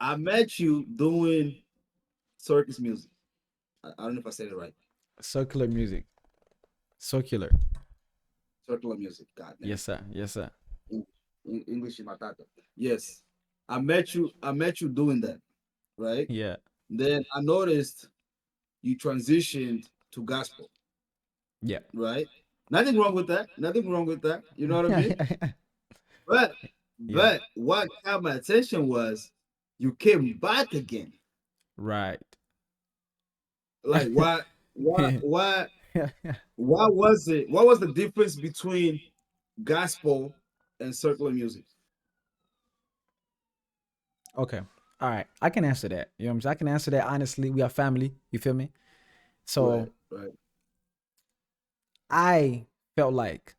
I met you doing circus music. I don't know if I said it right. Circular music. Circular. Circular music. God damn. Yes, sir. Yes, sir. En- English in my tata. Yes. I met you. I met you doing that, right? Yeah. Then I noticed you transitioned to gospel, Yeah. right? Nothing wrong with that. Nothing wrong with that. You know what I mean? But Yeah. what caught my attention was you came back again. Right. Like why was it? What was the difference between gospel and circular music? Okay. All right. I can answer that. You know what I'm saying? I can answer that honestly. We are family. You feel me? Right, So right. I felt like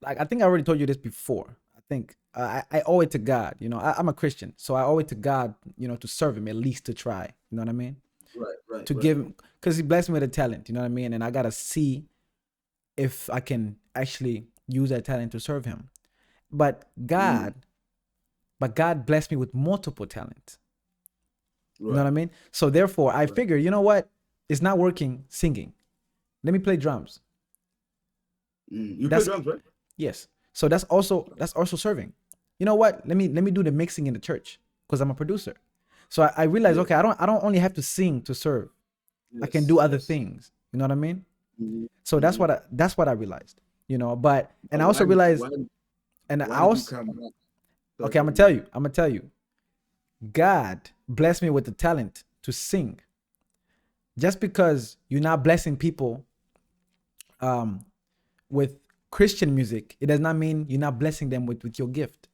I think I already told you this before. I think I owe it to God. I'm a Christian, so I owe it to God. To serve Him at least to try. You know what I mean? Right, right, To right. give Him, because He blessed me with a talent. You know what I mean? And I gotta see if I can actually use that talent to serve Him. But Mm, God blessed me with multiple talents. You know what right, I mean? So therefore, I right. figure, you know what? It's not working singing. Let me play drums. You play That's drums, right? Yes. So that's also serving. You know what? Let me do the mixing in the church because I'm a producer. So I realized, Yeah. okay, I don't only have to sing to serve. I can Yes, do other yes. things. You know what I mean? Hmm. So that's Hmm. what I realized. But and But I also realized, and I why did you also come back to okay, I'm circular gonna tell music? you. I'm gonna tell you. God blessed me with the talent to sing. Just because you're not blessing people um with Christian music, it does not mean you're not blessing them with your gift.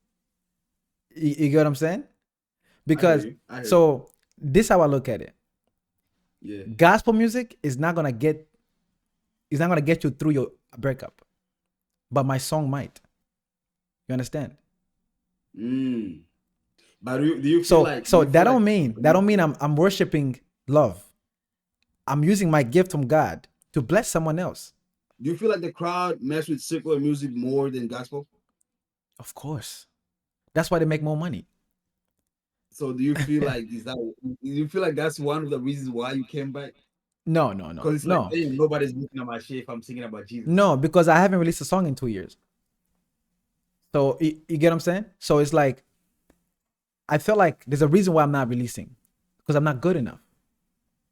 You get what I'm saying? I hear Because you. I hear you. so this how I look at it. Yeah. Gospel music is not gonna get you through your breakup, but my song might. You understand? Mm. But do you feel So like do so you that feel like don't mean that you don't mean feel, I'm worshiping love. I'm using my gift from God to bless someone else. do you feel like the crowd mess with secular music more than gospel? Of course, that's why they make more money. So do you feel like is that do you feel like that's one of the reasons why you came back? No, no, no, Because it's like, no, damn, nobody's looking at my shit if I'm singing about Jesus. no, because I haven't released a song in 2 years. So you get what I'm saying? So it's like I feel like there's a reason why I'm not releasing because I'm not good enough.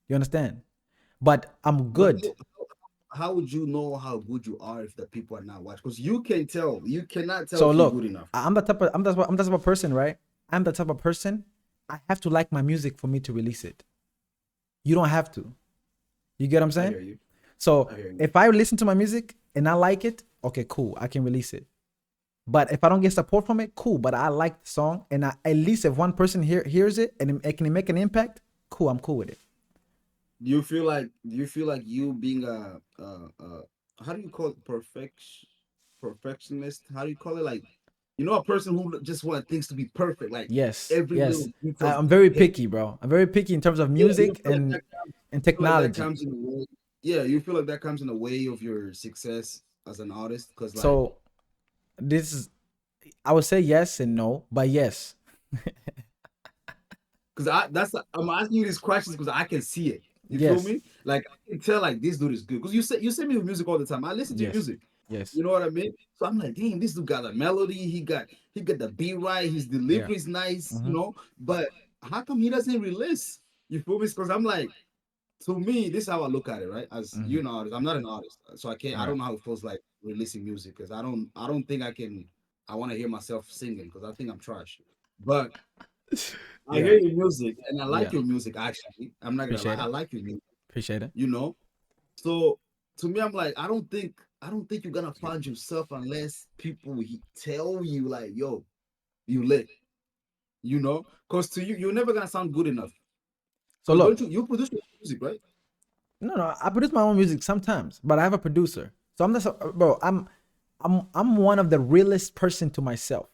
You understand? But I'm But good. how would you know how good you are if the people are not watching? Because you can tell. You cannot tell So if you're look, good enough. I'm the type of person, right? I'm the type of person. I have to like my music for me to release it. You don't have to. You get what I'm I saying? hear you. So I hear you. if I listen to my music and I like it, okay, cool, I can release it. But if I don't get support from it, cool. But I like the song, and at least if one person hears it and it can make an impact, cool, I'm cool with it. Do you feel like you being a how do you call it perfectionist? How do you call it? Like, a person who just want things to be perfect, like Yes, every yes. little details I'm to very hit. picky, bro. I'm very picky in terms of Yeah, music and you feel like that technology. comes in the way. Yeah, you feel like that comes in the way of your success as an artist, because like, So this is, I would say yes and no, but yes. because I'm asking you these questions because I can see it. You feel Yes, me? Like I can tell like this dude is good because you send me music all the time. I listen to your yes, music. yes. You know what I mean? So I'm like, damn, this dude got a melody. He got the beat right. His Yeah. delivery is nice. Hmm. But how come he doesn't release? You feel me? Because I'm like, to me, this is how I look at it, right? As Hmm. you an artist, I'm not an artist, so I can't. I Right. don't know how it feels like releasing music because I don't think I can. I want to hear myself singing because I think I'm trash. But I Yeah. hear your music and I like Yeah. your music. Actually, I'm not gonna lie, Appreciate I it. like your music. Appreciate it. You know, so to me, I'm like, I don't think you're gonna find yourself unless people tell you like, yo, you lit. Because to you, you're never gonna sound good enough. So Because don't look, you produce your music, right? no, I produce my own music sometimes, but I have a producer. So I'm just, bro. I'm one of the realest person to myself.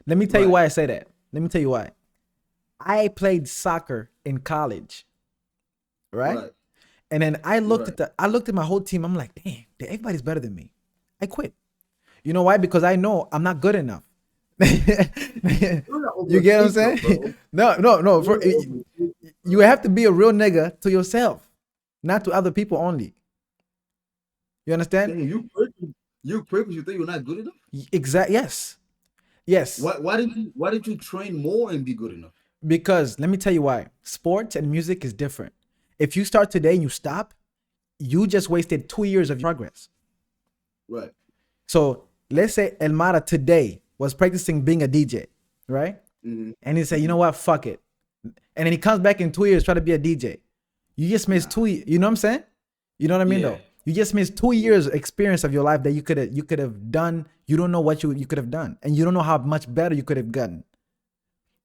Let me tell you Right, why I say that. Let me tell you why. I played soccer in college, right? right, And then right. I looked at my whole team. I'm like, damn, everybody's better than me. I quit. You know why? Because I know I'm not good enough. You're an You get what I'm overthinker, saying? bro. No, no, no. You're an overthinker, You bro. have to be a real nigga to yourself, not to other people only. You understand? Damn, you quick. You quick because you think you're not good enough. Exact. Yes. Yes. Why did you train more and be good enough? Because let me tell you why. Sports and music is different. If you start today and you stop, you just wasted 2 years of progress. Right. So let's say Elmara today was practicing being a DJ, right? Mm-hmm. And he said, you know Mm-hmm. what, fuck it. And then he comes back in 2 years, try to be a DJ. You just missed Nah. you know what I'm saying? You know what I mean Yeah. though? You just missed two Yeah. years experience of your life that you could have done. You don't know what you could have done. And you don't know how much better you could have gotten.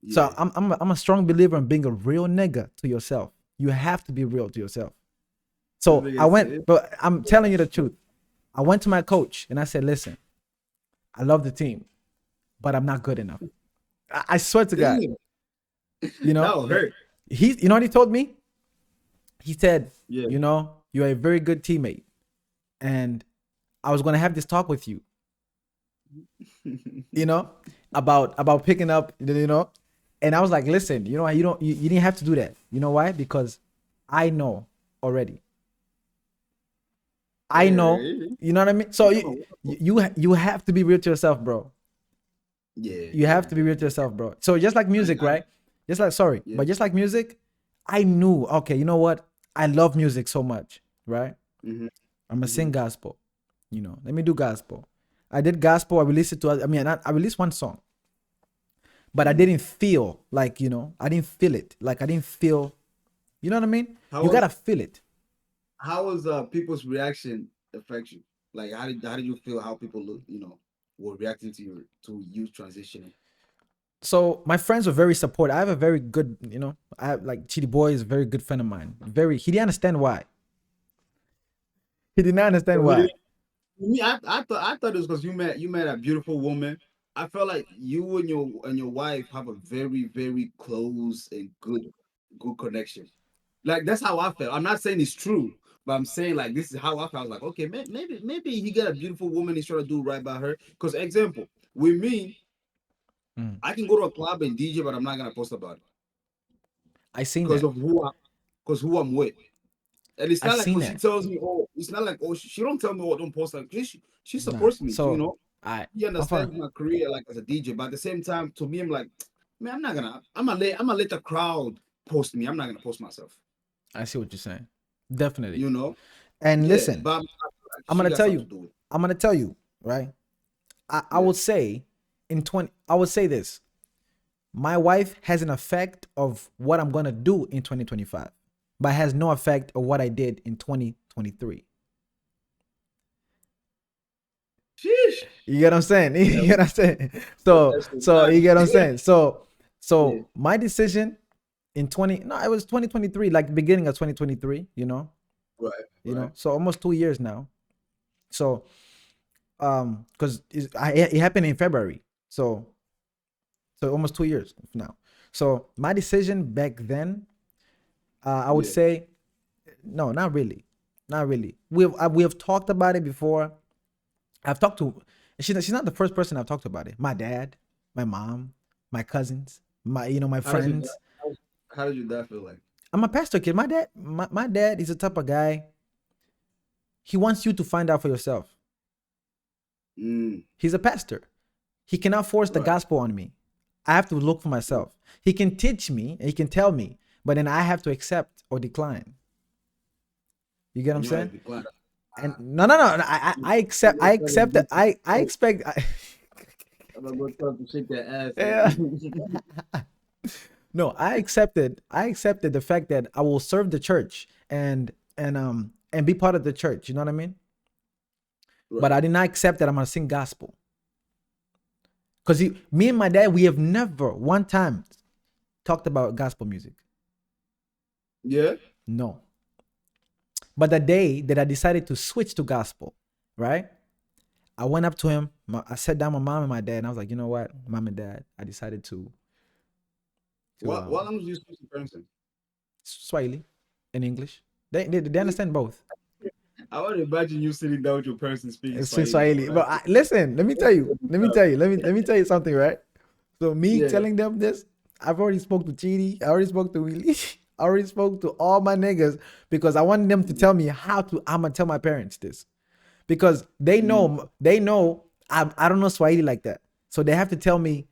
So Yeah. I'm a strong believer in being a real nigga to yourself. You have to be real to yourself. This So I nigga went, said, but I'm telling you the truth. I went to my coach and I said, listen, I love the team, but I'm not good enough. I swear to God, "Damn, you know, that'll hurt." you know what he told me? He said, Yeah. you're a very good teammate. And I was going to have this talk with you, you know, about picking up, and I was like, listen, you know, you didn't have to do that. You know why? Because I know already. I know, Yeah. you know what I mean? So you have to be real to yourself, bro. Yeah. You have Yeah. to be real to Yeah. yourself, bro. So just like music, I right? Just like sorry, yeah. but just like music, I knew, okay, you know what? I love music so much, right? Mm-hmm. I'm gonna Mm-hmm. sing gospel. Let me do gospel. I did gospel. I released it to. I mean, I released one song, but I Mm-hmm. didn't feel like I didn't feel it. Like I didn't feel. You know what I mean? How You was gotta feel it. how was people's reaction affect you? Like how did you feel how people look, were reacting to you transitioning? So my friends were very supportive. I have a very good, I have like Chidi Boy is a very good friend of mine. He didn't understand why. He did not understand So he why. didn't me, I thought it was because you met a beautiful woman. I felt like you and your wife have a very, very close and good connection. Like that's how I felt. I'm not saying it's true, but I'm saying like this is how I felt. I was like, okay, maybe he got a beautiful woman. He's trying to do right by her. Because example, with me, Mm. I can go to a club and DJ, but I'm not gonna post about it I seen because that. of who I'm with. And it's I not like seen because she that. tells me, oh, it's not like oh she don't tell me oh don't post like she Nah. supports me. So I He I'm fine. understands my career like as a DJ, but at the same time, to me, I'm like, man, I'm gonna let the crowd post me. I'm not gonna post myself. I see what you're saying. Definitely. You know? And Yeah, listen, but I feel like I'm she gonna got tell something to you. do with it. I'm gonna tell you, right? I Yeah. would say I would say this. My wife has an effect of what I'm gonna do in 2025, but has no effect of what I did in 2023. Sheesh. You get what I'm saying? You That, get what I'm saying? that So shit so you nice. get what I'm saying? So Yeah. so my decision in 20 no, it was 2023, like the beginning of 2023, Right. Right. So almost 2 years now. So because it happened in February. So almost 2 years now. So my decision back then, I would Yeah. say no, not really, not really. We have talked about it before. I've talked to. She's not the first person I've talked about it. My dad, my mom, my cousins, my How does your dad, friends. how does your dad feel like? I'm a pastor kid. My dad is the type of guy. He wants you to find out for yourself. Mm, He's a pastor. He cannot force the right. gospel on me. I have to look for myself. He can teach me and he can tell me, but then I have to accept or decline. You get what I'm And you're saying? like, decline. And Ah, no, no, no. I accept. I'm I gonna tell them accept that. this. I expect. I'm gonna go tell them to shake their ass. Yeah. No, I accepted. I accepted the fact that I will serve the church and be part of the church. You know what I mean? But Right. I did not accept that I'm gonna sing gospel because me and my dad, we have never one time talked about gospel music. Yeah. No. But the day that I decided to switch to gospel, right? I went up to him. I sat down with my mom and my dad, and I was like, you know what, mom and dad, I decided to What language do you speak to parents in? Swahili in English. They understand both. I would imagine you sitting down with your parents and speaking It's in Swahili, bro. Swahili. But listen, let me tell you. Let me tell you. Let me tell you something, right? So me Yeah. telling them this, I've already spoke to Chidi. I already spoke to Willie. I already spoke to all my niggas because I want them to tell me how to. I'm gonna tell my parents this because Mm, they know I don't know Swahili like that, so they have to tell me,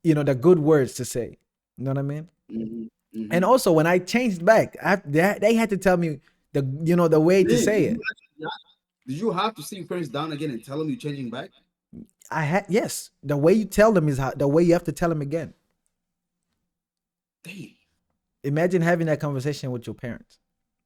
the good words to say. You know what I mean? mm-hmm, And mm-hmm. also when I changed back, they had to tell me the way to Did say you it. actually did you have to sit your parents down again and tell them you're changing back? I had yes. The way you tell them is how the way you have to tell them again. Damn. Imagine having that conversation with your parents.